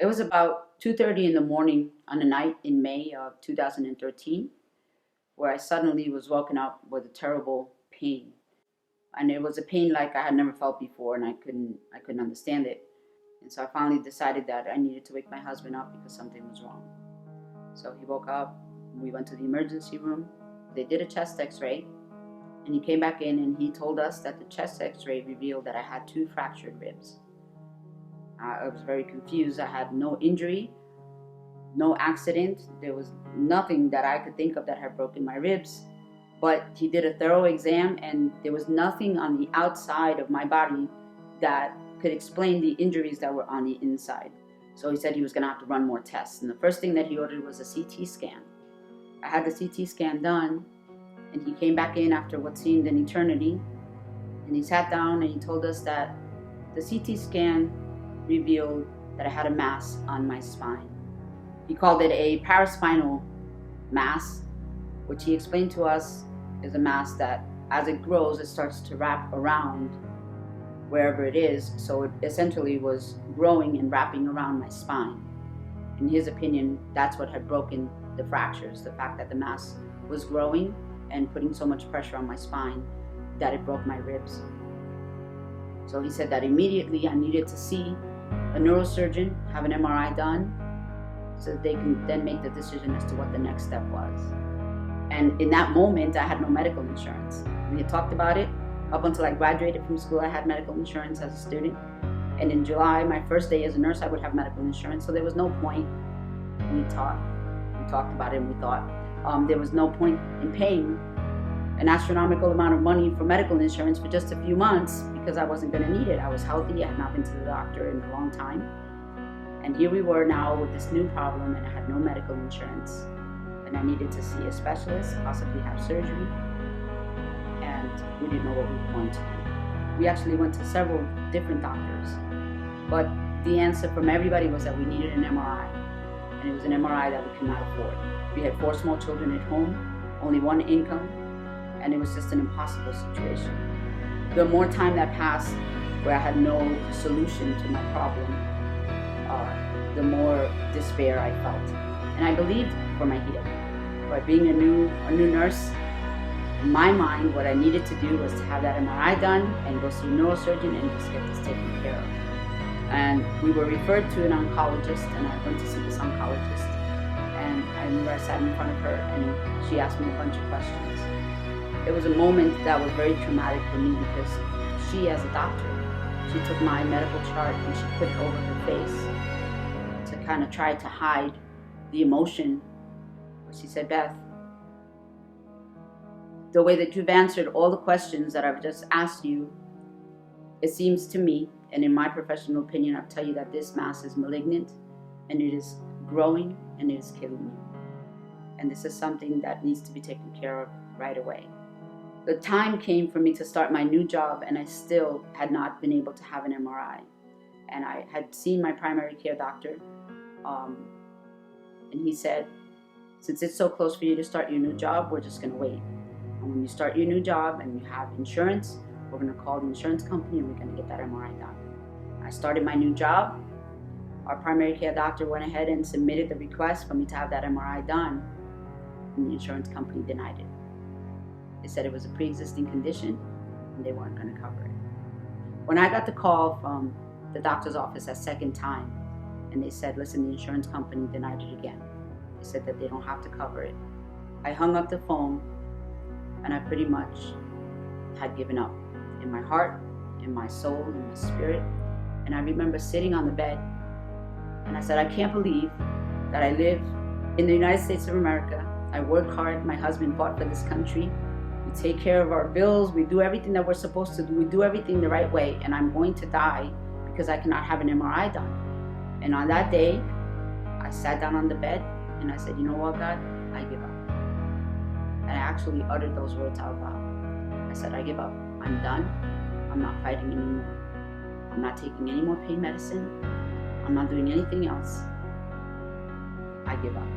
It was about 2:30 in the morning on a night in May of 2013 where I suddenly was woken up with a terrible pain. And it was a pain like I had never felt before, and I couldn't understand it. And so I finally decided that I needed to wake my husband up because something was wrong. So he woke up, we went to the emergency room. They did a chest x-ray, and he came back in and he told us that the chest x-ray revealed that I had 2 fractured ribs. I was very confused. I had no injury, no accident. There was nothing that I could think of that had broken my ribs. But he did a thorough exam, and there was nothing on the outside of my body that could explain the injuries that were on the inside. So he said he was going to have to run more tests. And the first thing that he ordered was a CT scan. I had the CT scan done, and he came back in after what seemed an eternity. And he sat down and he told us that the CT scan revealed that I had a mass on my spine. He called it a paraspinal mass, which he explained to us is a mass that as it grows, it starts to wrap around wherever it is. So it essentially was growing and wrapping around my spine. In his opinion, that's what had broken the fractures, the fact that the mass was growing and putting so much pressure on my spine that it broke my ribs. So he said that immediately I needed to see a neurosurgeon, have an MRI done, so that they can then make the decision as to what the next step was. And in that moment, I had no medical insurance. We had talked about it. Up until I graduated from school, I had medical insurance as a student. And in July, my first day as a nurse, I would have medical insurance. So there was no point. We talked about it, and we thought there was no point in paying an astronomical amount of money for medical insurance for just a few months because I wasn't going to need it. I was healthy. I had not been to the doctor in a long time. And here we were now with this new problem, and I had no medical insurance. And I needed to see a specialist, possibly have surgery. And we didn't know what we were going to do. We actually went to several different doctors. But the answer from everybody was that we needed an MRI. And it was an MRI that we could not afford. We had 4 small children at home, only 1 income, and it was just an impossible situation. The more time that passed where I had no solution to my problem, the more despair I felt. And I believed for my healing. But being a new nurse, in my mind, what I needed to do was to have that MRI done and go see a neurosurgeon and just get this taken care of. And we were referred to an oncologist, and I went to see this oncologist. And I remember I sat in front of her, and she asked me a bunch of questions. It was a moment that was very traumatic for me because she, as a doctor, she took my medical chart and she put it over her face to kind of try to hide the emotion. She said, "Beth, the way that you've answered all the questions that I've just asked you, it seems to me, and in my professional opinion, I'll tell you that this mass is malignant and it is growing and it is killing you. And this is something that needs to be taken care of right away." The time came for me to start my new job, and I still had not been able to have an MRI. And I had seen my primary care doctor, and he said, "Since it's so close for you to start your new job, we're just going to wait. And when you start your new job and you have insurance, we're going to call the insurance company and we're going to get that MRI done." I started my new job. Our primary care doctor went ahead and submitted the request for me to have that MRI done, and the insurance company denied it. They said it was a pre-existing condition and they weren't going to cover it. When I got the call from the doctor's office a second time, and they said, "Listen, the insurance company denied it again. They said that they don't have to cover it," I hung up the phone, and I pretty much had given up in my heart, in my soul, in my spirit. And I remember sitting on the bed, and I said, "I can't believe that I live in the United States of America. I work hard. My husband fought for this country. We take care of our bills. We do everything that we're supposed to do. We do everything the right way. And I'm going to die because I cannot have an MRI done." And on that day, I sat down on the bed and I said, "You know what, God? I give up." And I actually uttered those words out loud. I said, "I give up. I'm done. I'm not fighting anymore. I'm not taking any more pain medicine. I'm not doing anything else. I give up."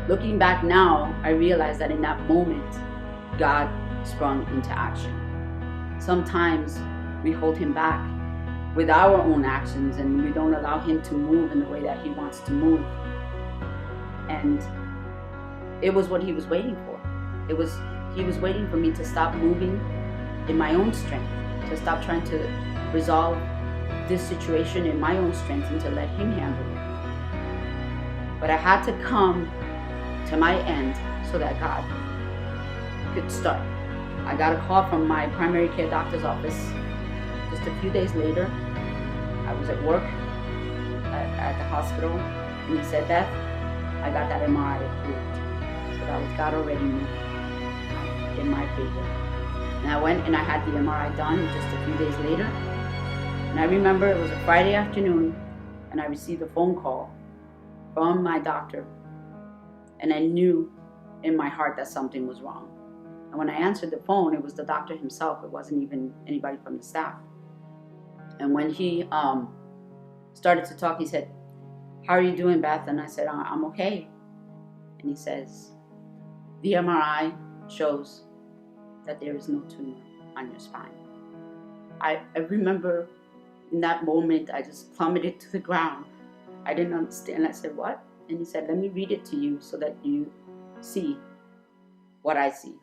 Looking back now, I realize that in that moment, God sprung into action. Sometimes we hold him back with our own actions, and we don't allow him to move in the way that he wants to move. And it was what he was waiting for. He was waiting for me to stop moving in my own strength, to stop trying to resolve this situation in my own strength and to let him handle it. But I had to come to my end so that God could start. I got a call from my primary care doctor's office just a few days later. I was at work at the hospital, and he said, "Beth, I got that MRI approved." So that was God already moved in my favor. And I went and I had the MRI done just a few days later. And I remember it was a Friday afternoon, and I received a phone call from my doctor. And I knew in my heart that something was wrong. And when I answered the phone, it was the doctor himself. It wasn't even anybody from the staff. And when he started to talk, he said, "How are you doing, Beth?" And I said, "I'm okay." And he says, "The MRI shows that there is no tumor on your spine." I remember in that moment, I just plummeted to the ground. I didn't understand. I said, "What?" And he said, "Let me read it to you so that you see what I see."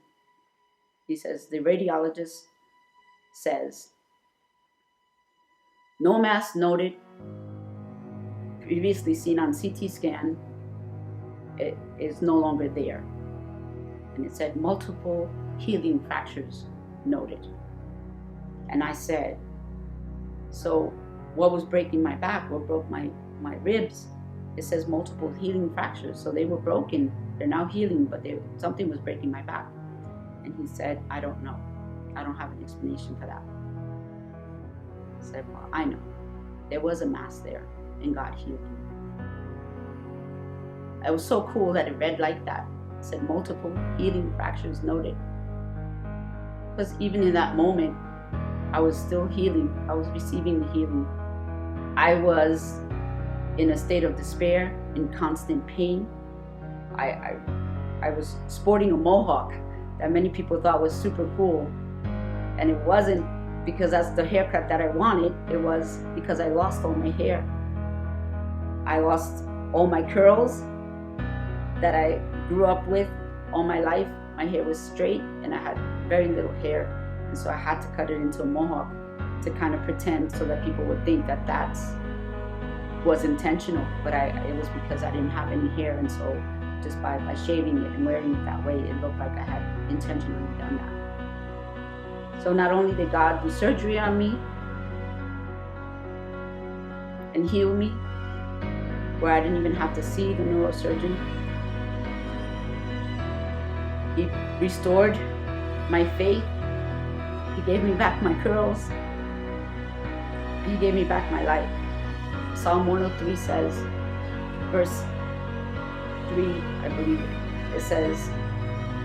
He says, "The radiologist says, no mass noted, previously seen on CT scan, it is no longer there." And it said, "Multiple healing fractures noted." And I said, "So what was breaking my back? What broke my ribs?" It says multiple healing fractures. So they were broken. They're now healing, but something was breaking my back. And he said, "I don't know. I don't have an explanation for that." I said, "Well, I know. There was a mass there, and God healed me." It was so cool that it read like that. It said multiple healing fractures noted. Because even in that moment, I was still healing. I was receiving the healing. I was in a state of despair, in constant pain. I was sporting a mohawk that many people thought was super cool. And it wasn't because that's the haircut that I wanted. It was because I lost all my hair. I lost all my curls that I grew up with all my life. My hair was straight and I had very little hair. And so I had to cut it into a mohawk to kind of pretend so that people would think that that was intentional. But it was because I didn't have any hair. And so just by shaving it and wearing it that way, it looked like I had intentionally done that. So not only did God do surgery on me and heal me, where I didn't even have to see the neurosurgeon, He restored my faith. He gave me back my curls. He gave me back my life. Psalm 103 says, verse 3, I believe it says,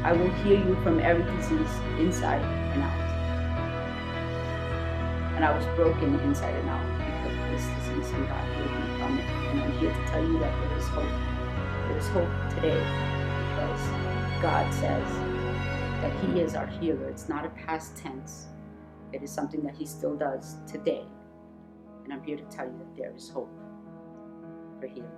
"I will heal you from every disease inside and out." And I was broken inside and out because of this disease, and God healed me from it. And I'm here to tell you that there is hope. There is hope today because God says that He is our healer. It's not a past tense. It is something that He still does today. And I'm here to tell you that there is hope for healing.